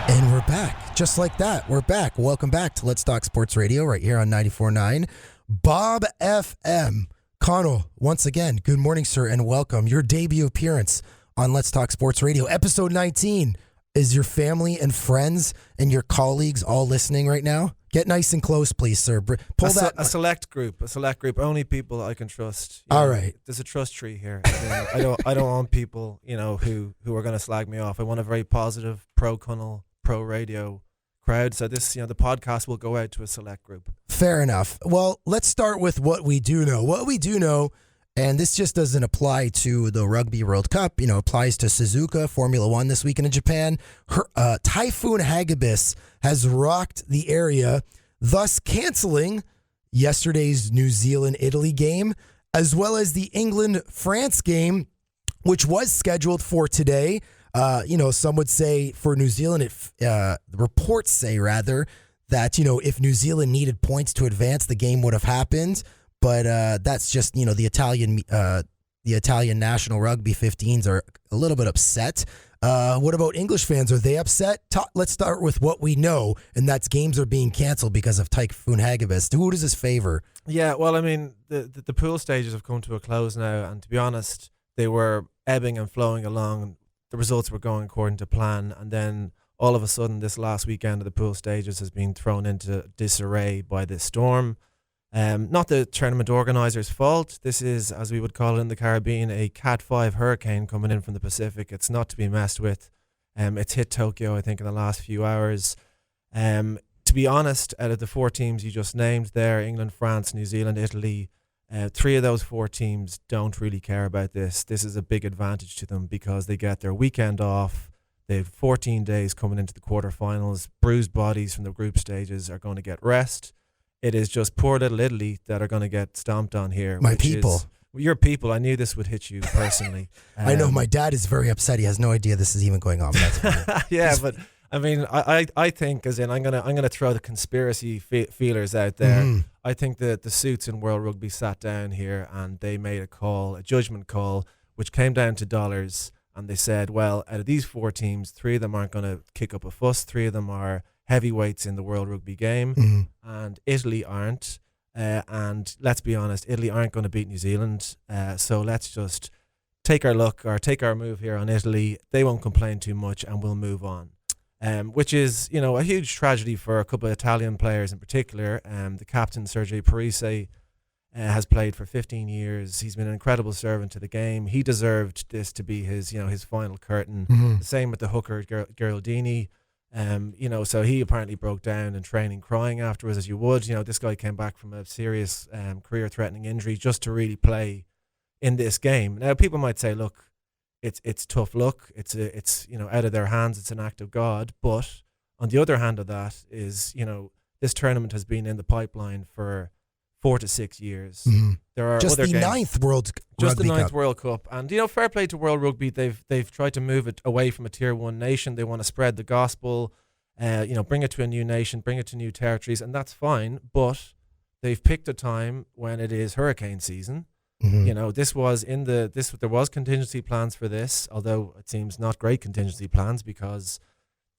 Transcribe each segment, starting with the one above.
And we're back, just like that. We're back. Welcome back to Let's Talk Sports Radio right here on 94.9 Bob FM. Conal, once again, good morning, sir, and welcome. Your debut appearance on Let's Talk Sports Radio, episode 19. Is your family and friends and your colleagues all listening right now? Get nice and close, please, sir. Pull that. A select group. Only people I can trust. All right. There's a trust tree here. I don't want people, who are going to slag me off. I want a very positive, pro-Conal, pro-radio crowd. So this, the podcast will go out to a select group. Fair enough. Well, let's start with what we do know. What we do know, and this just doesn't apply to the Rugby World Cup, applies to Suzuka, Formula One this weekend in Japan. Typhoon Hagibis has rocked the area, thus canceling yesterday's New Zealand-Italy game, as well as the England-France game, which was scheduled for today. Some would say for New Zealand, reports say rather that, if New Zealand needed points to advance, the game would have happened. But that's just, the Italian national rugby 15s are a little bit upset. What about English fans? Are they upset? Let's start with what we know, and that's games are being canceled because of Typhoon Hagibis. Who does this favor? Yeah, well, I mean, the pool stages have come to a close now, and to be honest, they were ebbing and flowing along. The results were going according to plan, and then all of a sudden, this last weekend of the pool stages has been thrown into disarray by this storm. Not the tournament organisers' fault. This is, as we would call it in the Caribbean, a Cat 5 hurricane coming in from the Pacific. It's not to be messed with. It's hit Tokyo, I think, in the last few hours. To be honest, out of the four teams you just named there, England, France, New Zealand, Italy, three of those four teams don't really care about this. This is a big advantage to them because they get their weekend off. They have 14 days coming into the quarterfinals. Bruised bodies from the group stages are going to get rest. It is just poor little Italy that are going to get stomped on here. My people. Your people. I knew this would hit you personally. I know my dad is very upset. He has no idea this is even going on. But that's yeah, but I mean, I think, as in, I'm gonna throw the conspiracy feelers out there. Mm. I think that the suits in World Rugby sat down here and they made a judgment call, which came down to dollars, and they said, well, out of these four teams, three of them aren't going to kick up a fuss. Three of them are heavyweights in the World Rugby game, and Italy aren't. And let's be honest, Italy aren't going to beat New Zealand. So let's just take our move here on Italy. They won't complain too much, and we'll move on. Which is, a huge tragedy for a couple of Italian players in particular. The captain, Sergio Parise, has played for 15 years. He's been an incredible servant to the game. He deserved this to be his final curtain. Mm-hmm. The same with the hooker, Geraldini. So he apparently broke down in training crying afterwards, as you would. This guy came back from a serious career-threatening injury just to really play in this game. Now, people might say, look, it's tough luck. It's out of their hands. It's an act of God. But on the other hand of that is, this tournament has been in the pipeline for 4 to 6 years. Mm-hmm. There are just other the games, ninth World just Rugby the ninth Cup. World Cup, and fair play to World Rugby. They've tried to move it away from a tier 1 nation. They want to spread the gospel, bring it to a new nation, bring it to new territories, and that's fine. But they've picked a time when it is hurricane season. Mm-hmm. There was contingency plans for this, although it seems not great contingency plans because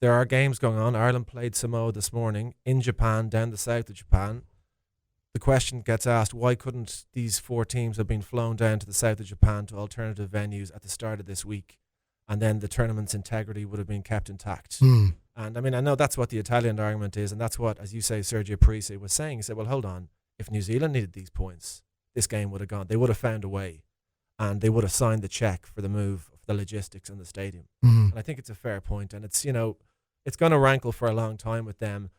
there are games going on. Ireland played Samoa this morning in Japan, down the south of Japan. The question gets asked, why couldn't these four teams have been flown down to the south of Japan to alternative venues at the start of this week? And then the tournament's integrity would have been kept intact. Mm. And I mean, I know that's what the Italian argument is, and that's what, as you say, Sergio Parise was saying. He said, well, hold on. If New Zealand needed these points, this game would have gone. They would have found a way, and they would have signed the check for the move, for the logistics in the stadium. Mm-hmm. And I think it's a fair point, and it's it's going to rankle for a long time with them.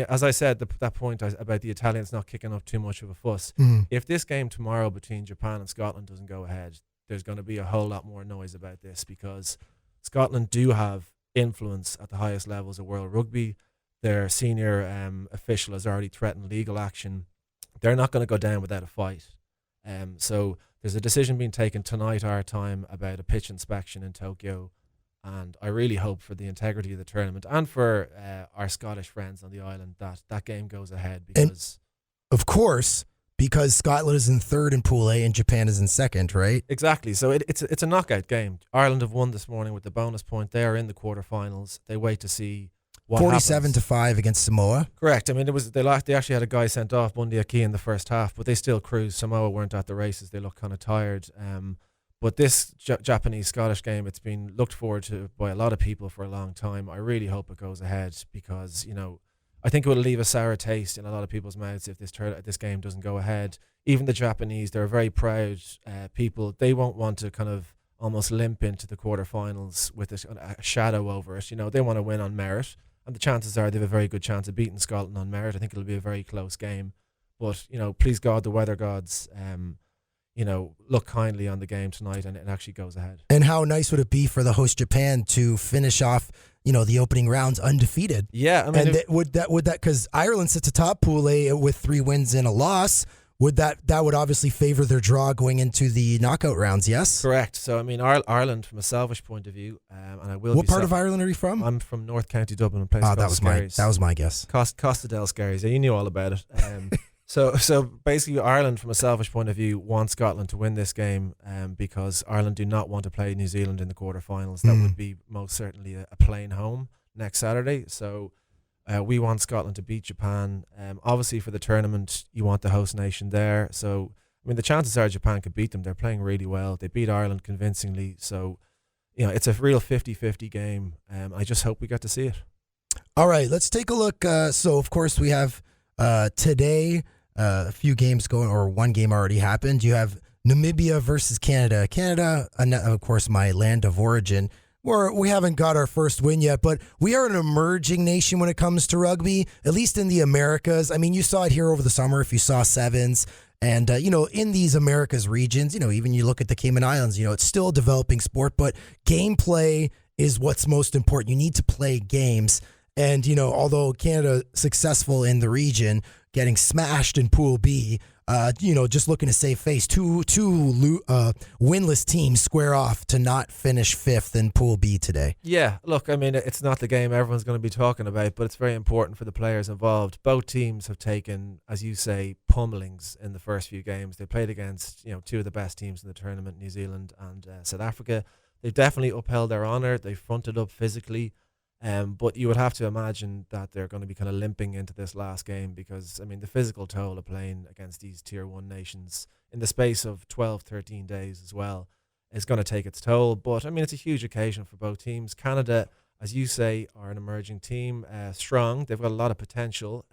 As I said, that point about the Italians not kicking up too much of a fuss. Mm. If this game tomorrow between Japan and Scotland doesn't go ahead, there's going to be a whole lot more noise about this because Scotland do have influence at the highest levels of World Rugby. Their senior official has already threatened legal action. They're not going to go down without a fight. So there's a decision being taken tonight, our time, about a pitch inspection in Tokyo. And I really hope for the integrity of the tournament and for our Scottish friends on the island that game goes ahead because... And of course, because Scotland is in third in Pool A and Japan is in second, right? Exactly. So it's a knockout game. Ireland have won this morning with the bonus point. They are in the quarterfinals. They wait to see what 47-5 against Samoa. Correct. I mean, they actually had a guy sent off, Bundy Aki, in the first half, but they still cruised. Samoa weren't at the races. They looked kind of tired. But this Japanese-Scottish game, it's been looked forward to by a lot of people for a long time. I really hope it goes ahead because, I think it will leave a sour taste in a lot of people's mouths if this game doesn't go ahead. Even the Japanese, they're very proud people. They won't want to kind of almost limp into the quarterfinals with a shadow over it. They want to win on merit, and the chances are they have a very good chance of beating Scotland on merit. I think it'll be a very close game. But, please God, the weather gods, look kindly on the game tonight, and it actually goes ahead. And how nice would it be for the host Japan to finish off, the opening rounds undefeated? Yeah, I mean, and would that because Ireland sits atop Pool A with 3 wins and a loss. Would that would obviously favor their draw going into the knockout rounds? Yes, correct. So I mean, Ireland from a selfish point of view, and I will. What part of Ireland are you from? I'm from North County Dublin, a place called Skerries. That was my guess. Costa del Skerries. Yeah, you knew all about it. So basically, Ireland, from a selfish point of view, wants Scotland to win this game because Ireland do not want to play New Zealand in the quarterfinals. That would be most certainly a plane home next Saturday. So we want Scotland to beat Japan. Obviously, for the tournament, you want the host nation there. So, I mean, the chances are Japan could beat them. They're playing really well. They beat Ireland convincingly. So, it's a real 50-50 game. I just hope we get to see it. All right, let's take a look. So, of course, we have today a few games going, or one game already happened. You have Namibia versus Canada. Canada, of course, my land of origin. We haven't got our first win yet, but we are an emerging nation when it comes to rugby, at least in the Americas. I mean, you saw it here over the summer if you saw sevens. And, in these Americas regions, even you look at the Cayman Islands, it's still a developing sport, but gameplay is what's most important. You need to play games. And, although Canada successful in the region, getting smashed in Pool B, just looking to save face. Two winless teams square off to not finish fifth in Pool B today. Yeah, look, I mean, it's not the game everyone's going to be talking about, but it's very important for the players involved. Both teams have taken, as you say, pummelings in the first few games. They played against, 2 of the best teams in the tournament, New Zealand and South Africa. They've definitely upheld their honour. They fronted up physically. But you would have to imagine that they're going to be kind of limping into this last game because, I mean, the physical toll of playing against these Tier 1 nations in the space of 12, 13 days as well is going to take its toll. But, I mean, it's a huge occasion for both teams. Canada, as you say, are an emerging team, strong. They've got a lot of potential.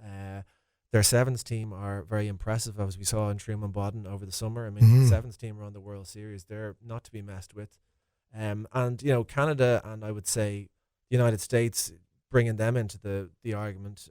Their sevens team are very impressive, as we saw in Truman Bodden over the summer. I mean, the sevens team are on the World Series. They're not to be messed with. And, Canada, and I would say United States, bringing them into the argument.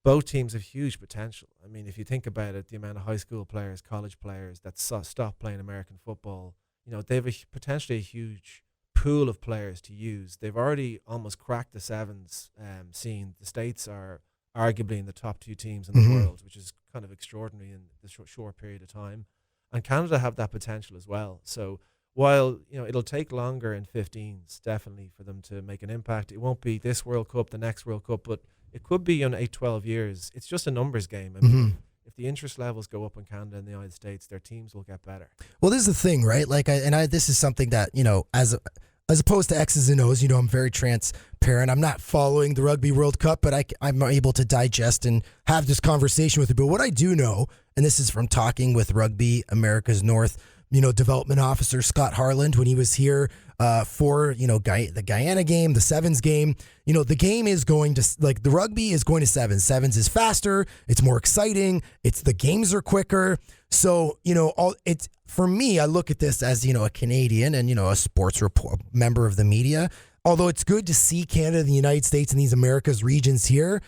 Both teams have huge potential. I mean, if you think about it, the amount of high school players, college players that stop playing American football, they have potentially a huge pool of players to use. They've already almost cracked the sevens scene. The States are arguably in the top 2 teams in the world, which is kind of extraordinary in this short period of time. And Canada have that potential as well. So while, it'll take longer in 15s, definitely, for them to make an impact. It won't be this World Cup, the next World Cup, but it could be in 8, 12 years. It's just a numbers game. I mean, if the interest levels go up in Canada and the United States, their teams will get better. Well, this is the thing, right? Like, this is something that, as opposed to X's and O's, I'm very transparent. I'm not following the Rugby World Cup, but I'm able to digest and have this conversation with you. But what I do know, and this is from talking with Rugby America's North, development officer Scott Harland when he was here for, the Guyana game, the sevens game. The game is going to, the rugby is going to sevens. Sevens is faster. It's more exciting. The games are quicker. So, for me, I look at this as, a Canadian and, a sports member of the media. Although it's good to see Canada, the United States, and these Americas regions here,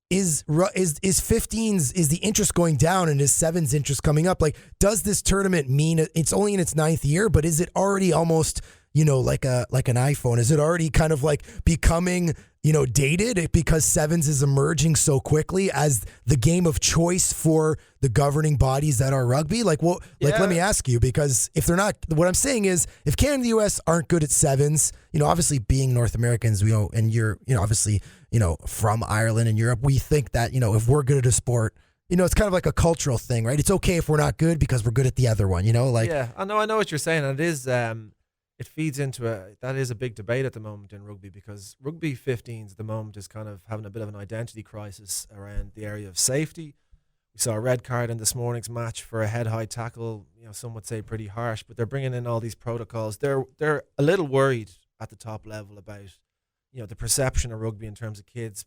is 15s, is the interest going down and is sevens interest coming up? Like, does this tournament mean it's only in its 9th year, but is it already almost, like an iPhone? Is it already kind of like becoming, dated because sevens is emerging so quickly as the game of choice for the governing bodies that are rugby? Let me ask you, because if they're not, what I'm saying is if Canada and the US aren't good at sevens, obviously being North Americans, and you're, obviously, from Ireland and Europe, we think that, if we're good at a sport, it's kind of like a cultural thing, right? It's okay if we're not good because we're good at the other one, like. Yeah, I know what you're saying. And it is, it feeds into that is a big debate at the moment in rugby, because rugby 15s at the moment is kind of having a bit of an identity crisis around the area of safety. We saw a red card in this morning's match for a head-high tackle. Some would say pretty harsh, but they're bringing in all these protocols. They're a little worried at the top level about, the perception of rugby in terms of kids,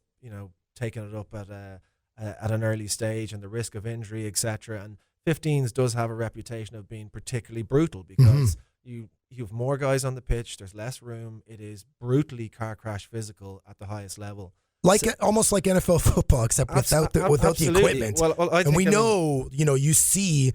taking it up at an early stage and the risk of injury, etc. And 15s does have a reputation of being particularly brutal because you have more guys on the pitch. There's less room. It is brutally car crash physical at the highest level. Almost like NFL football, except without the equipment. Well, and we know, you see,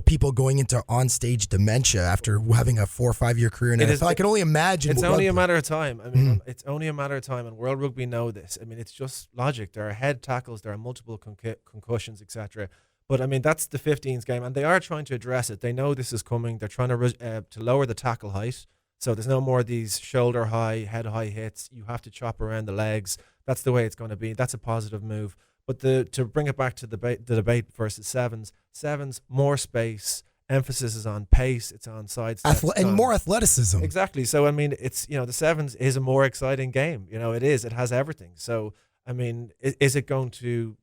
people going into on-stage dementia after having a 4 or 5 year career in NFL. I can only imagine. It's only a matter of time. I mean, it's only a matter of time, and World Rugby know this. I mean, it's just logic. There are head tackles, there are multiple concussions, etc. But I mean, that's the 15s game, and they are trying to address it. They know this is coming. They're trying to lower the tackle height, so there's no more of these shoulder high, head high hits. You have to chop around the legs. That's the way it's going to be. That's a positive move. But to bring it back to the debate versus sevens, more space, emphasis is on pace, it's on side steps, and more athleticism. Exactly. So I mean, it's the sevens is a more exciting game. It is. It has everything. So I mean, is it going to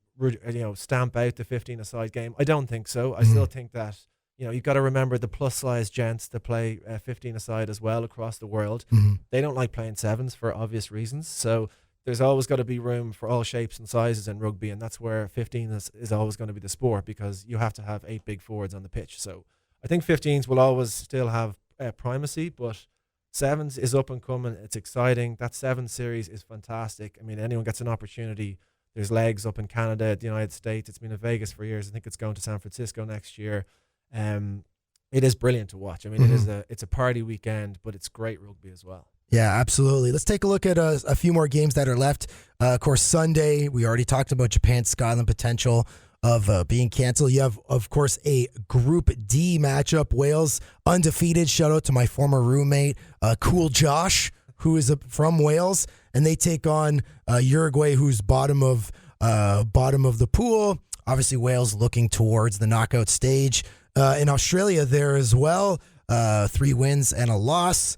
stamp out the 15-a-side game? I don't think so. I still think that you've got to remember the plus size gents that play 15-a-side as well across the world. They don't like playing sevens for obvious reasons. So there's always got to be room for all shapes and sizes in rugby, and that's where 15 is always going to be the sport, because you have to have 8 big forwards on the pitch. So I think 15s will always still have primacy, but sevens is up and coming. It's exciting. That 7 series is fantastic. I mean, anyone gets an opportunity. There's legs up in Canada, the United States. It's been in Vegas for years. I think it's going to San Francisco next year. It is brilliant to watch. I mean, it's a party weekend, but it's great rugby as well. Yeah, absolutely. Let's take a look at a few more games that are left. Of course, Sunday, we already talked about Japan-Scotland potential of being canceled. You have, of course, a Group D matchup. Wales undefeated. Shout out to my former roommate, Cool Josh, who is from Wales, and they take on Uruguay, who's bottom of the pool. Obviously, Wales looking towards the knockout stage. In Australia, there as well, 3 wins and a loss.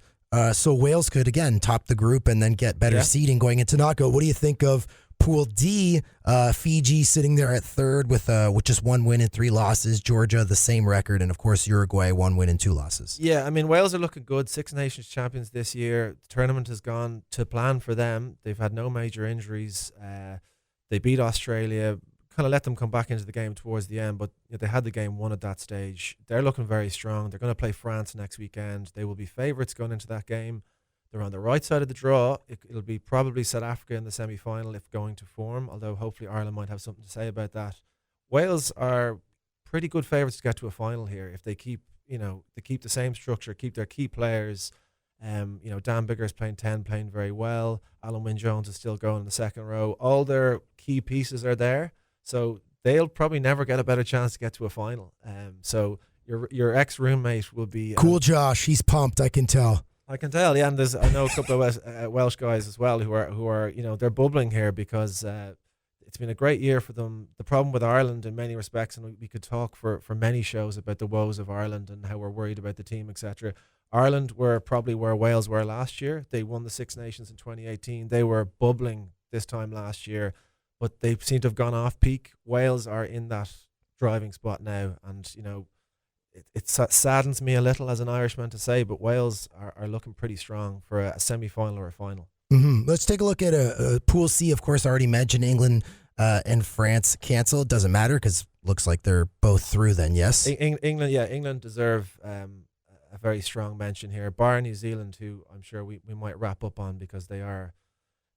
So Wales could, again, top the group and then get better seeding going into knockout. What do you think of Pool D? Fiji sitting there at third with just 1 win and 3 losses. Georgia, the same record. And, of course, Uruguay, 1 win and 2 losses. Yeah, I mean, Wales are looking good. 6 Nations champions this year. The tournament has gone to plan for them. They've had no major injuries. They beat Australia, kind of let them come back into the game towards the end, but they had the game won at that stage. They're looking very strong. They're going to play France next weekend. They will be favourites going into that game. They're on the right side of the draw. It'll be probably South Africa in the semi-final if going to form, although hopefully Ireland might have something to say about that. Wales are pretty good favourites to get to a final here if they keep the same structure, keep their key players. Dan Biggar's playing 10, playing very well. Alan Wynne-Jones is still going in the second row. All their key pieces are there. So they'll probably never get a better chance to get to a final. So your ex-roommate will be... Cool Josh, he's pumped, I can tell. I can tell, yeah. And I know a couple of Welsh guys as well who are they're bubbling here because it's been a great year for them. The problem with Ireland in many respects, and we could talk for many shows about the woes of Ireland and how we're worried about the team, etc. Ireland were probably where Wales were last year. They won the 6 Nations in 2018. They were bubbling this time last year, but they seem to have gone off peak. Wales are in that driving spot now, and it saddens me a little as an Irishman to say, but Wales are looking pretty strong for a semi-final or a final. Mm-hmm. Let's take a look at a Pool C. Of course, I already mentioned England and France canceled. Doesn't matter because looks like they're both through then, yes? England deserve a very strong mention here. Bar New Zealand, who I'm sure we might wrap up on because they are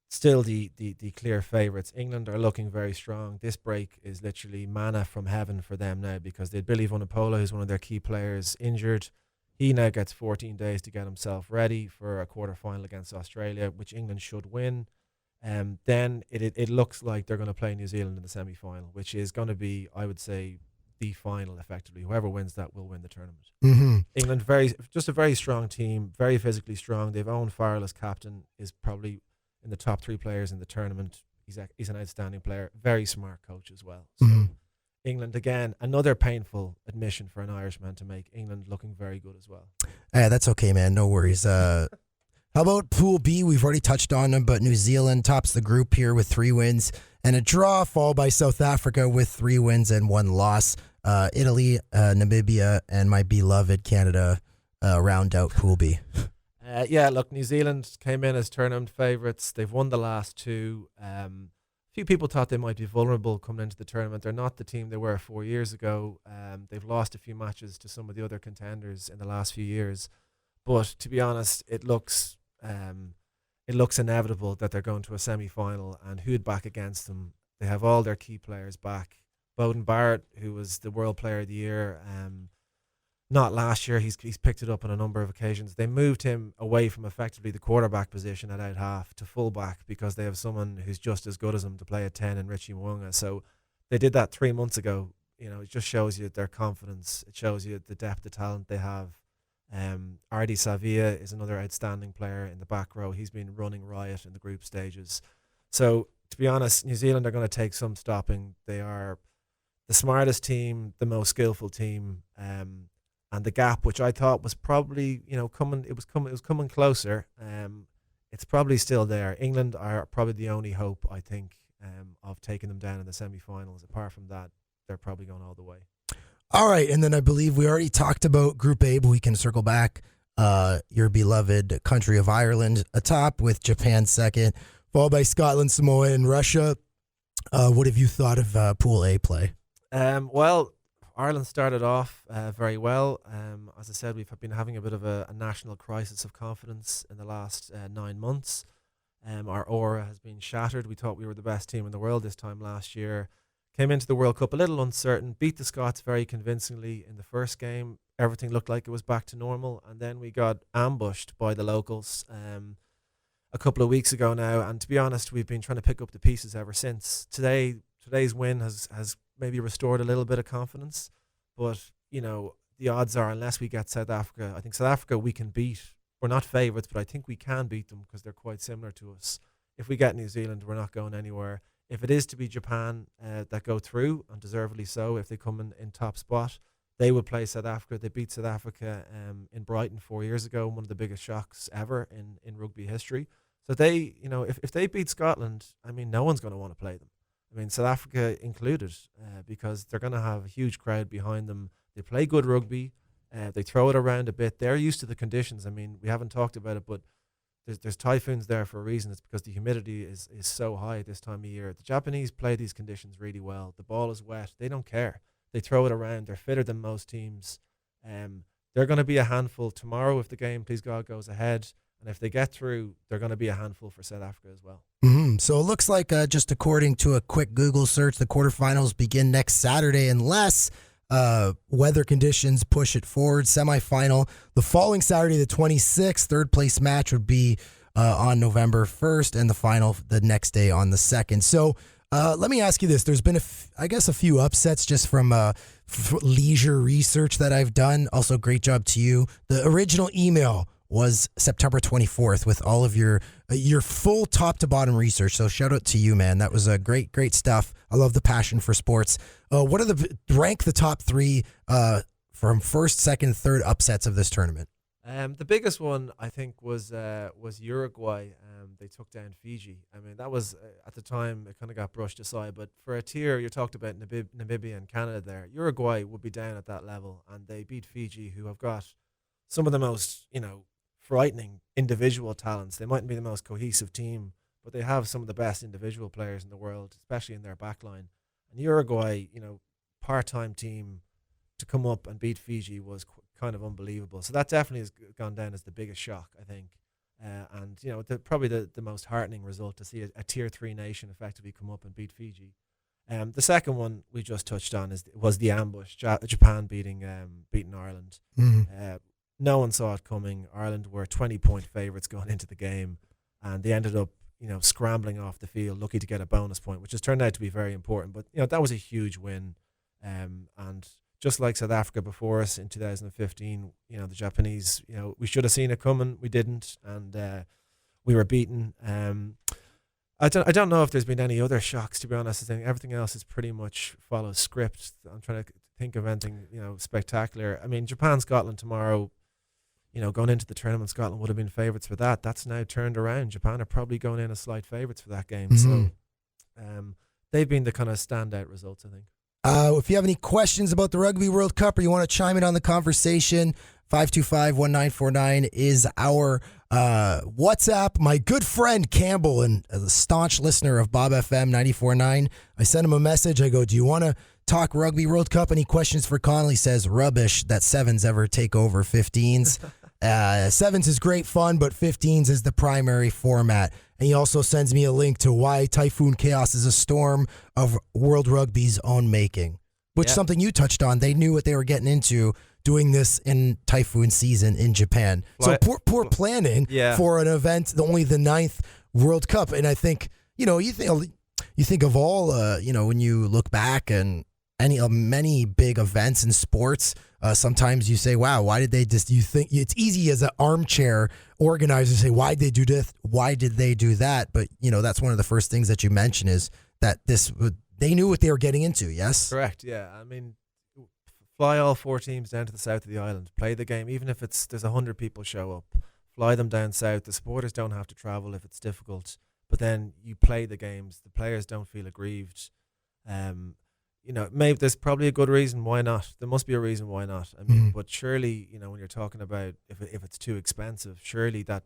still the clear favourites. England are looking very strong. This break is literally manna from heaven for them now because they had Billy Vunipola, who's one of their key players, injured. He now gets 14 days to get himself ready for a quarter-final against Australia, which England should win. Then it looks like they're going to play New Zealand in the semi-final, which is going to be, I would say, the final, effectively. Whoever wins that will win the tournament. Mm-hmm. England, just a very strong team, very physically strong. They've Owen Farrell as captain, is probably in the top 3 players in the tournament. He's an outstanding player, very smart coach as well. So England again. Another painful admission for an Irishman to make. England looking very good as well. That's okay, man. No worries. How about Pool B? We've already touched on them, but New Zealand tops the group here with 3 wins and a draw, followed by South Africa with 3 wins and 1 loss. Italy, Namibia, and my beloved Canada round out Pool B. Look, New Zealand came in as tournament favourites. They've won the last 2. Few people thought they might be vulnerable coming into the tournament. They're not the team they were 4 years ago. They've lost a few matches to some of the other contenders in the last few years. But to be honest, it looks inevitable that they're going to a semi-final, and who'd back against them? They have all their key players back. Bowden Barrett, who was the World Player of the Year, not last year, he's picked it up on a number of occasions. They moved him away from effectively the quarterback position at out half to fullback because they have someone who's just as good as him to play at 10 in Richie Mwunga. So they did that 3 months ago. You know, it just shows you their confidence. It shows you the depth of talent they have. Ardi Savia is another outstanding player in the back row. He's been running riot in the group stages. So to be honest, New Zealand are going to take some stopping. They are the smartest team, the most skillful team, and the gap, which I thought was probably, coming. It was coming closer. It's probably still there. England are probably the only hope, I think, of taking them down in the semi-finals. Apart from that, they're probably going all the way. All right, and then I believe we already talked about Group A, but we can circle back. Your beloved country of Ireland atop with Japan second, followed by Scotland, Samoa, and Russia. What have you thought of Pool A play? Well, Ireland started off very well. As I said, we've been having a bit of a national crisis of confidence in the last 9 months. Our aura has been shattered. We thought we were the best team in the world this time last year. Came into the World Cup a little uncertain, beat the Scots very convincingly in the first game. Everything looked like it was back to normal, and then we got ambushed by the locals a couple of weeks ago now. And to be honest, we've been trying to pick up the pieces ever since. Today's win has maybe restored a little bit of confidence, but the odds are, unless we get South Africa, I think South Africa we can beat. We're not favourites, but I think we can beat them because they're quite similar to us. If we get New Zealand, we're not going anywhere. If it is to be Japan that go through, and deservedly so, if they come in top spot, they will play South Africa. They beat South Africa in Brighton 4 years ago, one of the biggest shocks ever in rugby history. So they, if they beat Scotland, I mean, no one's going to want to play them. I mean, South Africa included, because they're going to have a huge crowd behind them. They play good rugby. They throw it around a bit. They're used to the conditions. I mean, we haven't talked about it, but there's typhoons there for a reason. It's because the humidity is so high at this time of year. The Japanese play these conditions really well. The ball is wet. They don't care. They throw it around. They're fitter than most teams. They're going to be a handful tomorrow if the game, please God, goes ahead. And if they get through, they're going to be a handful for South Africa as well. Mm-hmm. So it looks like, just according to a quick Google search, the quarterfinals begin next Saturday unless weather conditions push it forward. Semifinal the following Saturday, the 26th. Third place match would be on November 1st, and the final the next day on the 2nd. So let me ask you this. There's been, a few upsets just from leisure research that I've done. Also, great job to you. The original email was September 24th with all of your full top to bottom research. So shout out to you, man. That was great stuff. I love the passion for sports. What are rank the top 3 from first, second, third upsets of this tournament? The biggest one I think was Uruguay. They took down Fiji. I mean, that was at the time it kind of got brushed aside. But for a tier, you talked about Namibia and Canada there. Uruguay would be down at that level, and they beat Fiji, who have got some of the most frightening individual talents. They mightn't be the most cohesive team, but they have some of the best individual players in the world, especially in their back line. And Uruguay, part-time team to come up and beat Fiji was kind of unbelievable. So that definitely has gone down as the biggest shock, I think. And probably the most heartening result to see a tier 3 nation effectively come up and beat Fiji. The second one we just touched on was the ambush, Japan beating Ireland. Mm-hmm. No one saw it coming. Ireland were 20-point favourites going into the game, and they ended up, scrambling off the field, lucky to get a bonus point, which has turned out to be very important. But that was a huge win, and just like South Africa before us in 2015, the Japanese, we should have seen it coming. We didn't, and we were beaten. I don't know if there's been any other shocks, to be honest. I think everything else is pretty much follows script. I'm trying to think of anything, spectacular. I mean, Japan, Scotland tomorrow, going into the tournament, Scotland would have been favourites for that. That's now turned around. Japan are probably going in as slight favourites for that game. Mm-hmm. So they've been the kind of standout results, I think. If you have any questions about the Rugby World Cup or you want to chime in on the conversation, 525-1949 is our WhatsApp. My good friend Campbell, and a staunch listener of Bob FM 94.9, I sent him a message. I go, do you want to talk Rugby World Cup? Any questions for Conal? He says, rubbish that 7s ever take over 15s. 7s is great fun, but 15s is the primary format. And he also sends me a link to why Typhoon Chaos is a storm of World Rugby's own making, which is something you touched on. They knew what they were getting into doing this in Typhoon season in Japan. So poor planning for an event, only the 9th World Cup. And I think, you think of all, when you look back and many big events in sports, sometimes you say, wow, why did they just, you think it's easy as an armchair organizer to say, why did they do this? Why did they do that? But, that's one of the first things that you mention is that they knew what they were getting into. Yes. Correct. Yeah. I mean, fly all 4 teams down to the south of the island, play the game, even if there's 100 people show up, fly them down south. The supporters don't have to travel if it's difficult, but then you play the games. The players don't feel aggrieved. Maybe there's probably a good reason why not. There must be a reason why not. I mean, but surely, when you're talking about if it's too expensive, surely that,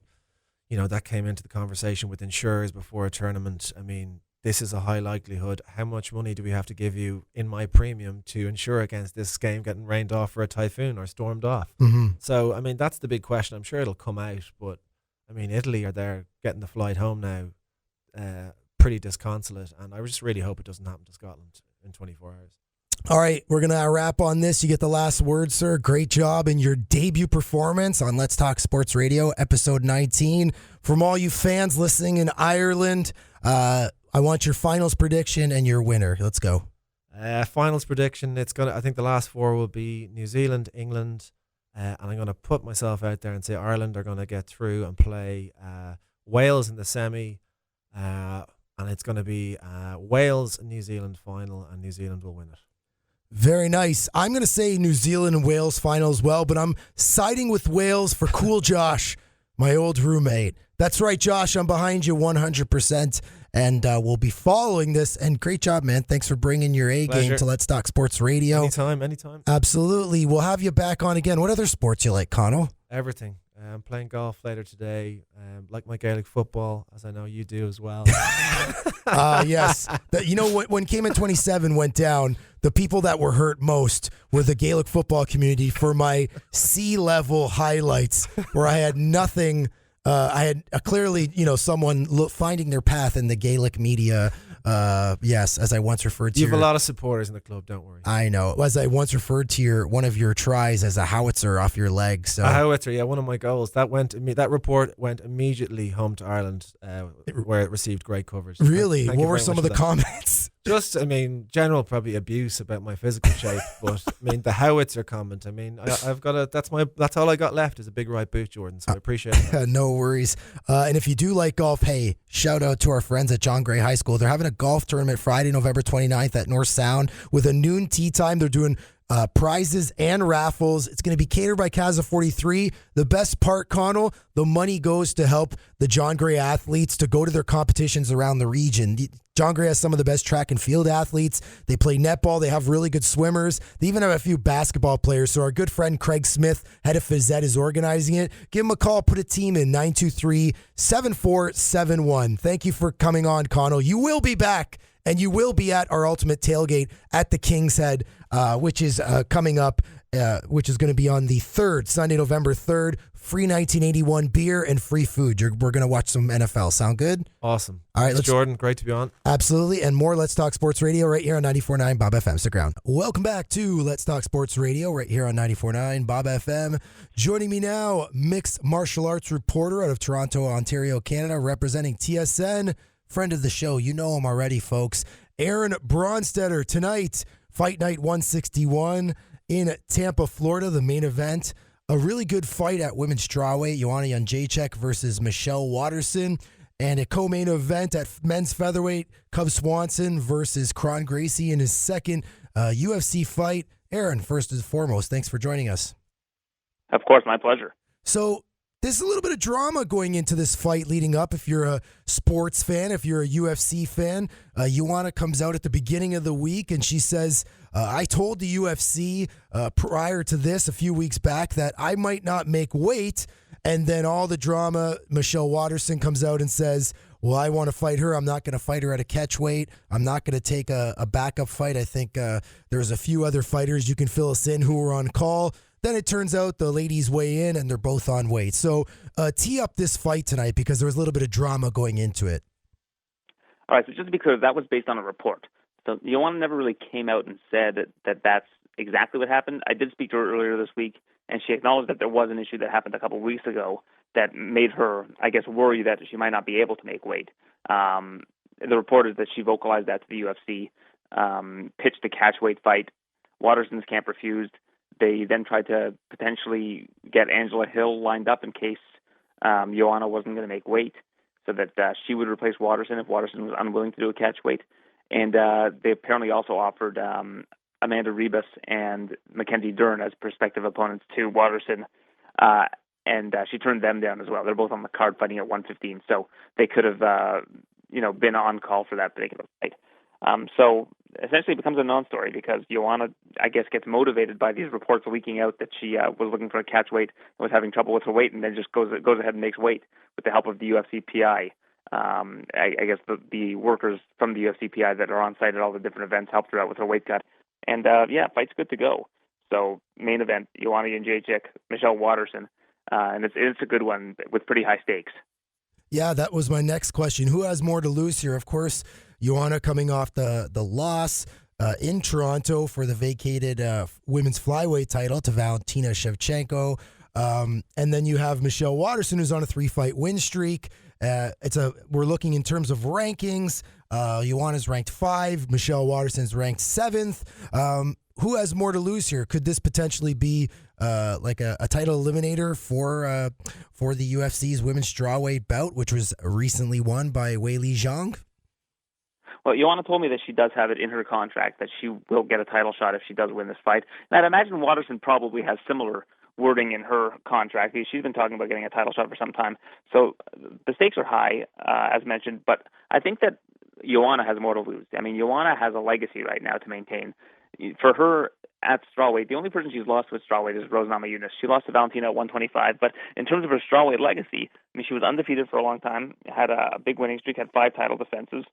that came into the conversation with insurers before a tournament. I mean, this is a high likelihood. How much money do we have to give you in my premium to insure against this game getting rained off for a typhoon or stormed off? Mm-hmm. So, I mean, that's the big question. I'm sure it'll come out, but I mean, Italy are there getting the flight home now, pretty disconsolate, and I just really hope it doesn't happen to Scotland in 24 hours. All right, we're going to wrap on this. You get the last word, sir. Great job in your debut performance on Let's Talk Sports Radio, episode 19. From all you fans listening in Ireland, I want your finals prediction and your winner. Let's go. Finals prediction, I think the last 4 will be New Zealand, England, and I'm going to put myself out there and say Ireland are going to get through and play Wales in the semi, and it's going to be Wales and New Zealand final, and New Zealand will win it. Very nice. I'm going to say New Zealand and Wales final as well, but I'm siding with Wales for Cool Josh, my old roommate. That's right, Josh. I'm behind you 100%, and we'll be following this. And great job, man. Thanks for bringing your A-game to Let's Talk Sports Radio. Anytime. Absolutely. We'll have you back on again. What other sports you like, Conal? Everything. I'm playing golf later today. Like my Gaelic football, as I know you do as well. Yes. When Cayman 27 went down, the people that were hurt most were the Gaelic football community for my C-level highlights where I had nothing. I had clearly, someone finding their path in the Gaelic media. Yes, as I once referred to. You have a lot of supporters in the club, don't worry. I know. As I once referred to one of your tries as a howitzer off your leg. So. A howitzer, yeah, one of my goals. That report went immediately home to Ireland, where it received great coverage. Really? Thank what were some of the comments? Just, general probably abuse about my physical shape, but the howitzer comment. I've got that's all I got left is a big right boot, Jordan. So I appreciate it. No worries. And if you do like golf, hey, shout out to our friends at John Gray High School. They're having a golf tournament Friday, November 29th at North Sound with a noon tee time. They're doing prizes and raffles. It's going to be catered by Casa 43. The best part, Conal, the money goes to help the John Gray athletes to go to their competitions around the region. John Gray has some of the best track and field athletes. They play netball. They have really good swimmers. They even have a few basketball players. So our good friend Craig Smith, head of Physed, is organizing it. Give him a call. Put a team in 923-7471. Thank you for coming on, Conal. You will be back, and you will be at our ultimate tailgate at the King's Head, which is coming up, which is going to be on the 3rd, Sunday, November 3rd. Free 1981 beer and free food. We're going to watch some NFL. Sound good? Awesome. All right, Jordan, great to be on. Absolutely. And more Let's Talk Sports Radio right here on 94.9 Bob FM. Stick around. Welcome back to Let's Talk Sports Radio right here on 94.9 Bob FM. Joining me now, mixed martial arts reporter out of Toronto, Ontario, Canada, representing TSN. Friend of the show. You know him already, folks. Aaron Bronsteter. Tonight, Fight Night 161 in Tampa, Florida, the main event. A really good fight at women's strawweight. Joanna Jędrzejczyk versus Michelle Waterson. And a co-main event at men's featherweight, Cub Swanson versus Cron Gracie in his second UFC fight. Aaron, first and foremost, thanks for joining us. Of course, my pleasure. So there's a little bit of drama going into this fight leading up. If you're a sports fan, if you're a UFC fan, Joanna comes out at the beginning of the week and she says, I told the UFC prior to this a few weeks back that I might not make weight. And then all the drama, Michelle Waterson comes out and says, well, I want to fight her. I'm not going to fight her at a catch weight. I'm not going to take a backup fight. I think there's a few other fighters you can fill us in who were on call. Then it turns out the ladies weigh in and they're both on weight. So tee up this fight tonight because there was a little bit of drama going into it. All right, so just to be clear, that was based on a report. So Joanna never really came out and said that that's exactly what happened. I did speak to her earlier this week, and she acknowledged that there was an issue that happened a couple of weeks ago that made her, I guess, worry that she might not be able to make weight. The report is that she vocalized that to the UFC, pitched a catch weight fight. Waterson's camp refused. They then tried to potentially get Angela Hill lined up in case Joanna wasn't going to make weight, so that she would replace Waterson if Waterson was unwilling to do a catch weight. And they apparently also offered Amanda Ribas and Mackenzie Dern as prospective opponents to Waterson, and she turned them down as well. They're both on the card fighting at 115, so they could have been on call for that particular fight. So essentially it becomes a non-story because Joanna, I guess, gets motivated by these reports leaking out that she was looking for a catch weight and was having trouble with her weight, and then just goes ahead and makes weight with the help of the UFC PI. I guess the workers from the UFC PI that are on site at all the different events helped her out with her weight cut. And fight's good to go. So main event, Joanna Jędrzejczyk, Michelle Waterson, and it's a good one with pretty high stakes. Yeah, that was my next question. Who has more to lose here? Of course, Joanna coming off the loss in Toronto for the vacated women's flyweight title to Valentina Shevchenko. And then you have Michelle Waterson, who's on a 3-fight win streak. We're looking in terms of rankings. Joanna's ranked 5. Michelle Waterson's ranked 7th. Who has more to lose here? Could this potentially be like a title eliminator for the UFC's women's strawweight bout, which was recently won by Weili Zhang? Well, Joanna told me that she does have it in her contract that she will get a title shot if she does win this fight. And I'd imagine Waterson probably has similar wording in her contract. She's been talking about getting a title shot for some time. So the stakes are high, as mentioned, but I think that Joanna has more to lose. I mean, Joanna has a legacy right now to maintain. For her at strawweight, the only person she's lost with strawweight is Rose Namajunas. She lost to Valentina at 125, but in terms of her strawweight legacy, I mean, she was undefeated for a long time, had a big winning streak, had 5 title defenses.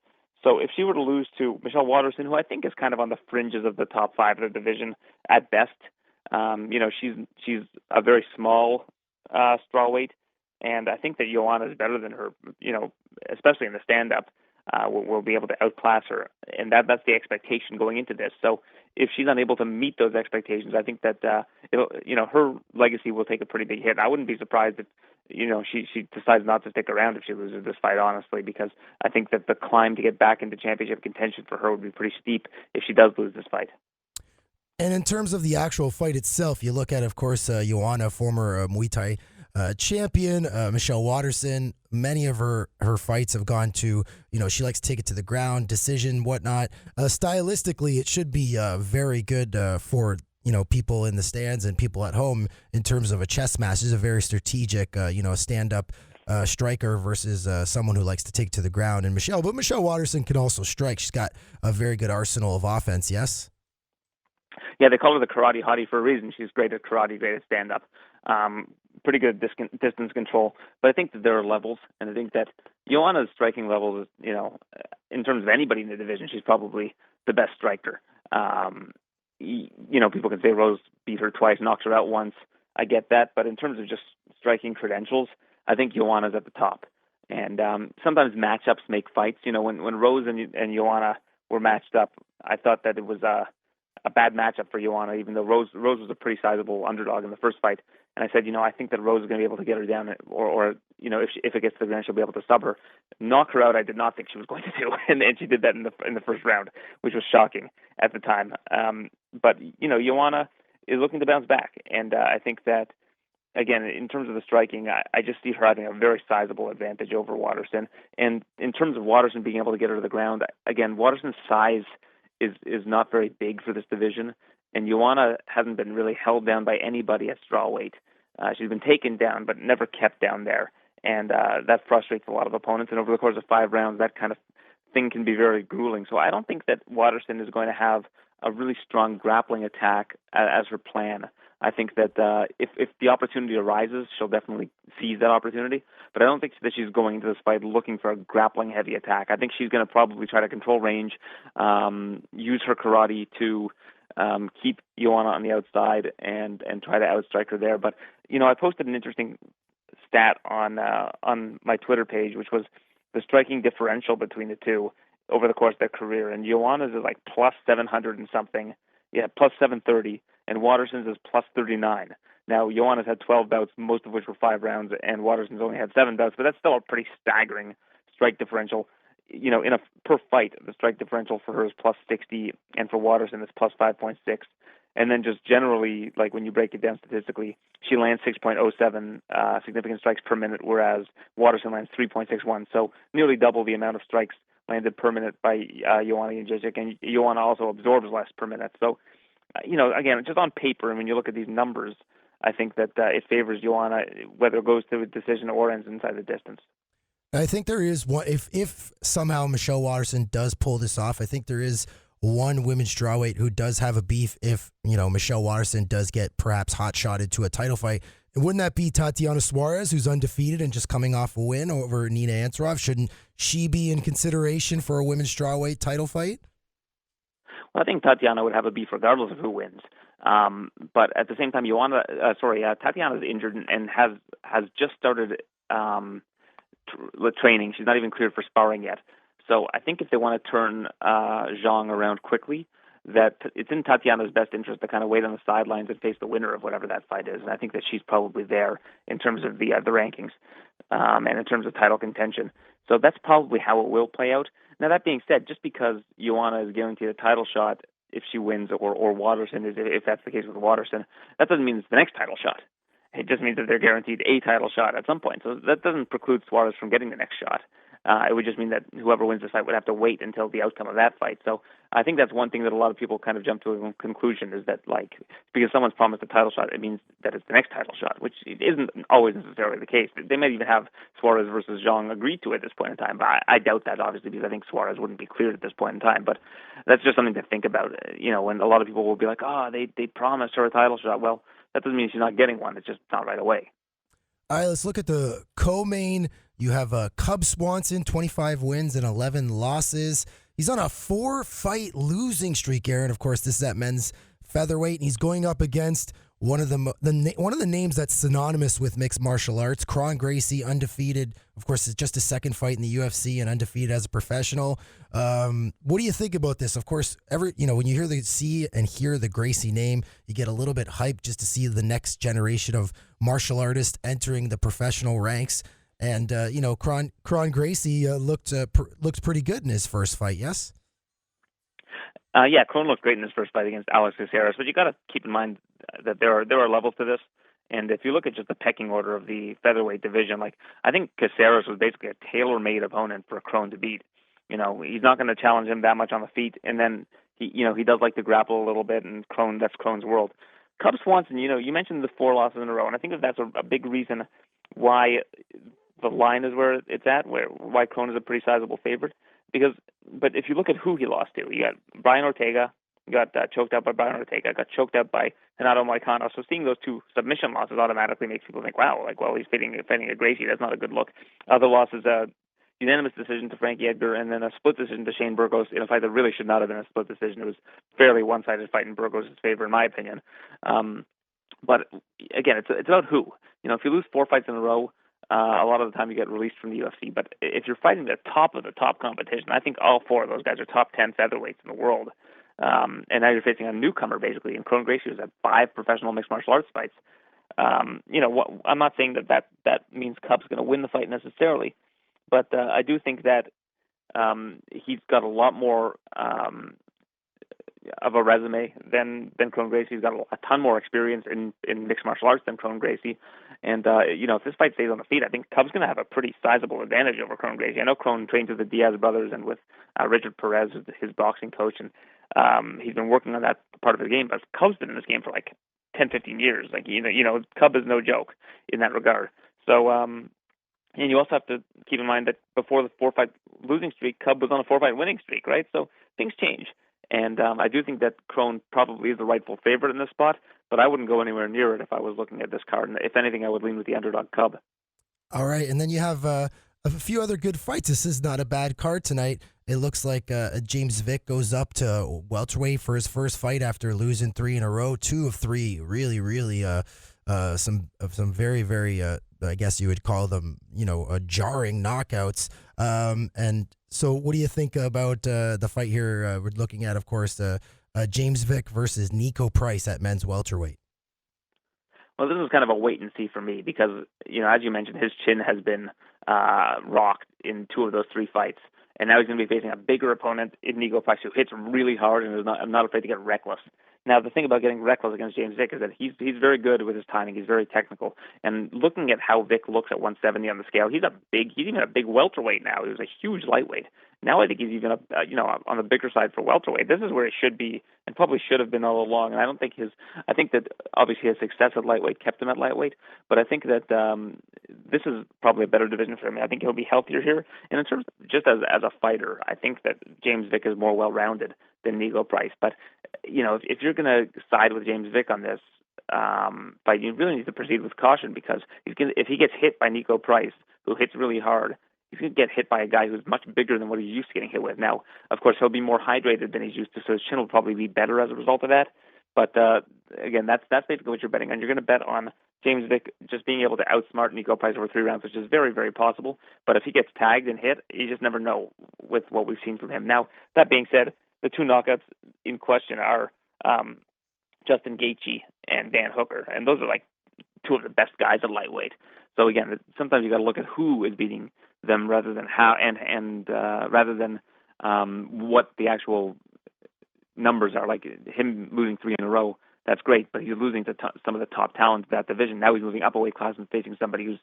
So if she were to lose to Michelle Waterson, who I think is kind of on the fringes of the top 5 of the division at best, she's a very small strawweight, and I think that Joanna is better than her, especially in the stand-up. Will be able to outclass her, and that's the expectation going into this. So if she's unable to meet those expectations, I think that her legacy will take a pretty big hit. I wouldn't be surprised if she decides not to stick around if she loses this fight, honestly, because I think that the climb to get back into championship contention for her would be pretty steep if she does lose this fight. And in terms of the actual fight itself, you look at, of course, Joanna, former Muay Thai champion, Michelle Waterson. Many of her fights have gone to, she likes to take it to the ground, decision, whatnot. Stylistically, it should be very good for, people in the stands and people at home in terms of a chess match. This is a very strategic, stand-up striker versus someone who likes to take to the ground. And Michelle Waterson can also strike. She's got a very good arsenal of offense, yes? Yeah, they call her the karate hottie for a reason. She's great at karate, great at stand-up. Pretty good distance control. But I think that there are levels, and I think that Joanna's striking level is, in terms of anybody in the division, she's probably the best striker. People can say Rose beat her twice, knocked her out once. I get that. But in terms of just striking credentials, I think Joanna's at the top. And sometimes matchups make fights. When Rose and Joanna were matched up, I thought that it was a bad matchup for Joanna, even though Rose was a pretty sizable underdog in the first fight. And I said, I think that Rose is going to be able to get her down, or if it gets to the ground, she'll be able to sub her. Knock her out, I did not think she was going to do, and she did that in the first round, which was shocking at the time. But Joanna is looking to bounce back, and I think that again, in terms of the striking, I just see her having a very sizable advantage over Waterson. And in terms of Waterson being able to get her to the ground, again, Waterson's size is not very big for this division, and Joanna hasn't been really held down by anybody at strawweight. She's been taken down, but never kept down there, and that frustrates a lot of opponents. And over the course of 5 rounds, that kind of thing can be very grueling. So I don't think that Waterson is going to have a really strong grappling attack as her plan. I think that if the opportunity arises, she'll definitely seize that opportunity. But I don't think that she's going into this fight looking for a grappling-heavy attack. I think she's going to probably try to control range, use her karate to keep Joanna on the outside and try to outstrike her there. But I posted an interesting stat on my Twitter page, which was the striking differential between the two over the course of their career. And Joanna's is like plus 700 and something, plus 730, and Waterson's is plus 39. Now, Joanna's had 12 bouts, most of which were 5 rounds, and Waterson's only had 7 bouts, but that's still a pretty staggering strike differential. In a per fight, the strike differential for her is plus 60, and for Waterson it's plus 5.6. And then just generally, like when you break it down statistically, she lands 6.07 significant strikes per minute, whereas Waterson lands 3.61. So nearly double the amount of strikes landed per minute by Joanna Jędrzejczyk, and Joanna also absorbs less per minute. So, again, just on paper, and when you look at these numbers, I think that it favors Joanna, whether it goes to a decision or ends inside the distance. I think there is one, if somehow Michelle Waterson does pull this off, I think there is one women's strawweight who does have a beef if, Michelle Waterson does get perhaps hot-shotted to a title fight. And wouldn't that be Tatiana Suarez, who's undefeated and just coming off a win over Nina Ansaroff? Shouldn't she be in consideration for a women's strawweight title fight? Well, I think Tatiana would have a beef regardless of who wins. But at the same time, Tatiana's injured and has just started training. She's not even cleared for sparring yet. So I think if they want to turn Zhang around quickly, that it's in Tatiana's best interest to kind of wait on the sidelines and face the winner of whatever that fight is. And I think that she's probably there in terms of the rankings and in terms of title contention. So that's probably how it will play out. Now, that being said, just because Joanna is guaranteed a title shot if she wins, or Waterson is, if that's the case with Waterson, that doesn't mean it's the next title shot. It just means that they're guaranteed a title shot at some point. So that doesn't preclude Suarez from getting the next shot. It would just mean that whoever wins the fight would have to wait until the outcome of that fight. So I think that's one thing that a lot of people kind of jump to a conclusion is that, like, because someone's promised a title shot, it means that it's the next title shot, which isn't always necessarily the case. They might even have Suarez versus Zhang agreed to at this point in time, but I doubt that, obviously, because I think Suarez wouldn't be cleared at this point in time. But that's just something to think about, when a lot of people will be like, they promised her a title shot. Well, that doesn't mean she's not getting one. It's just not right away. All right, let's look at the co-main. You have Cub Swanson, 25 wins and 11 losses. He's on a 4-fight losing streak, Aaron. Of course, this is at men's featherweight, and he's going up against one of the names that's synonymous with mixed martial arts, Cron Gracie, undefeated. Of course, it's just his second fight in the UFC and undefeated as a professional. What do you think about this? Of course, when you see and hear the Gracie name, you get a little bit hyped just to see the next generation of martial artists entering the professional ranks. And Cron Gracie looked pretty good in his first fight. Yes. Cron looked great in his first fight against Alex Caceres, but you got to keep in mind that there are levels to this. And if you look at just the pecking order of the featherweight division, I think Caceres was basically a tailor-made opponent for Cron to beat. He's not going to challenge him that much on the feet, and then he does like to grapple a little bit, and that's Cron's world. Cub Swanson, you mentioned the 4 losses in a row, and I think that's a big reason why the line is where it's at, why Cron is a pretty sizable favorite. But if you look at who he lost to, you got Brian Ortega, got choked out by Brian Ortega, got choked out by Renato Moicano. So seeing those 2 submission losses automatically makes people think, wow, he's fighting a Gracie. That's not a good look. Other losses, unanimous decision to Frankie Edgar, and then a split decision to Shane Burgos in a fight that really should not have been a split decision. It was a fairly one-sided fight in Burgos' favor, in my opinion. But again, it's about who. If you lose 4 fights in a row, a lot of the time you get released from the UFC. But if you're fighting the top of the top competition, I think all 4 of those guys are top 10 featherweights in the world. And now you're facing a newcomer, basically, and Cron Gracie has had 5 professional mixed martial arts fights. I'm not saying that means Cub's going to win the fight necessarily, but I do think that he's got a lot more of a resume than Cron Gracie. He's got a ton more experience in mixed martial arts than Cron Gracie. And if this fight stays on the feet, I think Cub's going to have a pretty sizable advantage over Cron Gracie. I know Cron trains with the Diaz brothers and with Richard Perez, who's his boxing coach, and he's been working on that part of the game. But Cub's been in this game for like 10, 15 years. Like Cub is no joke in that regard. So, and you also have to keep in mind that before the 4-fight losing streak, Cub was on a 4-fight winning streak, right? So things change. And I do think that Cron probably is the rightful favorite in this spot, but I wouldn't go anywhere near it if I was looking at this card. And if anything, I would lean with the underdog Cub. All right, and then you have a few other good fights. This is not a bad card tonight. It looks like James Vick goes up to welterweight for his first fight after losing 3 in a row, 2 of 3. Really, some very, very, I guess you would call them, jarring knockouts. And so, what do you think about the fight here? We're looking at, of course, James Vick versus Nico Price at men's welterweight. Well, this is kind of a wait and see for me because, as you mentioned, his chin has been rocked in 2 of those 3 fights. And now he's going to be facing a bigger opponent in Nico Price who hits really hard and is not afraid to get reckless. Now, the thing about getting reckless against James Vick is that he's very good with his timing. He's very technical. And looking at how Vick looks at 170 on the scale, he's even a big welterweight now. He was a huge lightweight. Now I think he's even on the bigger side for welterweight. This is where he should be and probably should have been all along. And I think that obviously his success at lightweight kept him at lightweight. But I think that this is probably a better division for him. I think he'll be healthier here. And in terms of just as a fighter, I think that James Vick is more well-rounded than Nico Price. But if you're going to side with James Vick on this fight, you really need to proceed with caution because if he gets hit by Nico Price, who hits really hard, he's going to get hit by a guy who's much bigger than what he's used to getting hit with. Now, of course, he'll be more hydrated than he's used to, so his chin will probably be better as a result of that. But again, that's basically what you're betting on. You're going to bet on James Vick just being able to outsmart Nico Price over 3 rounds, which is very, very possible. But if he gets tagged and hit, you just never know with what we've seen from him. Now, that being said, the 2 knockouts in question are Justin Gaethje and Dan Hooker, and those are like 2 of the best guys at lightweight. So again, sometimes you got to look at who is beating them rather than how and rather than what the actual numbers are. Like him losing 3 in a row, that's great, but he's losing to some of the top talents of that division. Now he's moving up a weight class and facing somebody who's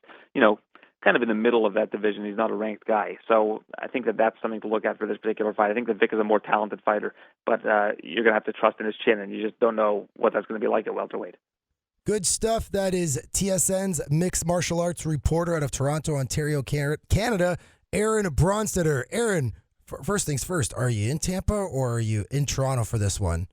kind of in the middle of that division. He's not a ranked guy. So I think that that's something to look at for this particular fight. I think that Vick is a more talented fighter, but you're going to have to trust in his chin, and you just don't know what that's going to be like at welterweight. Good stuff. That is TSN's mixed martial arts reporter out of Toronto, Ontario, Canada, Aaron Bronsteter. Aaron, first things first, are you in Tampa or are you in Toronto for this one?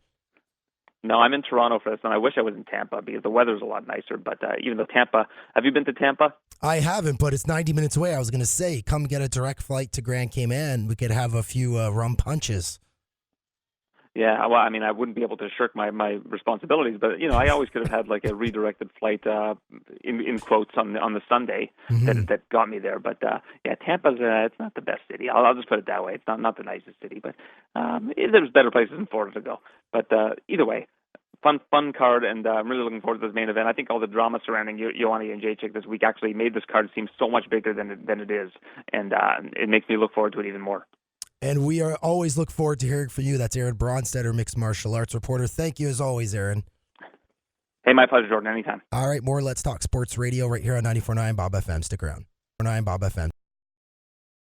No, I'm in Toronto for this one. I wish I was in Tampa because the weather's a lot nicer. But even though Tampa, have you been to Tampa? I haven't, but it's 90 minutes away. I was going to say, come get a direct flight to Grand Cayman. We could have a few rum punches. Yeah, well, I mean, I wouldn't be able to shirk my responsibilities, but I always could have had like a redirected flight in quotes on the Sunday that got me there. But yeah, Tampa's it's not the best city. I'll just put it that way. It's not the nicest city, but there's better places in Florida to go. But either way, fun card, and I'm really looking forward to this main event. I think all the drama surrounding Joanna Jędrzejczyk this week actually made this card seem so much bigger than it is, and it makes me look forward to it even more. And we are always look forward to hearing from you. That's Aaron Bronsteter, mixed martial arts reporter. Thank you as always, Aaron. Hey, my pleasure, Jordan. Anytime. All right, more Let's Talk Sports Radio right here on 94.9 Bob FM. Stick around. 94.9 Bob FM.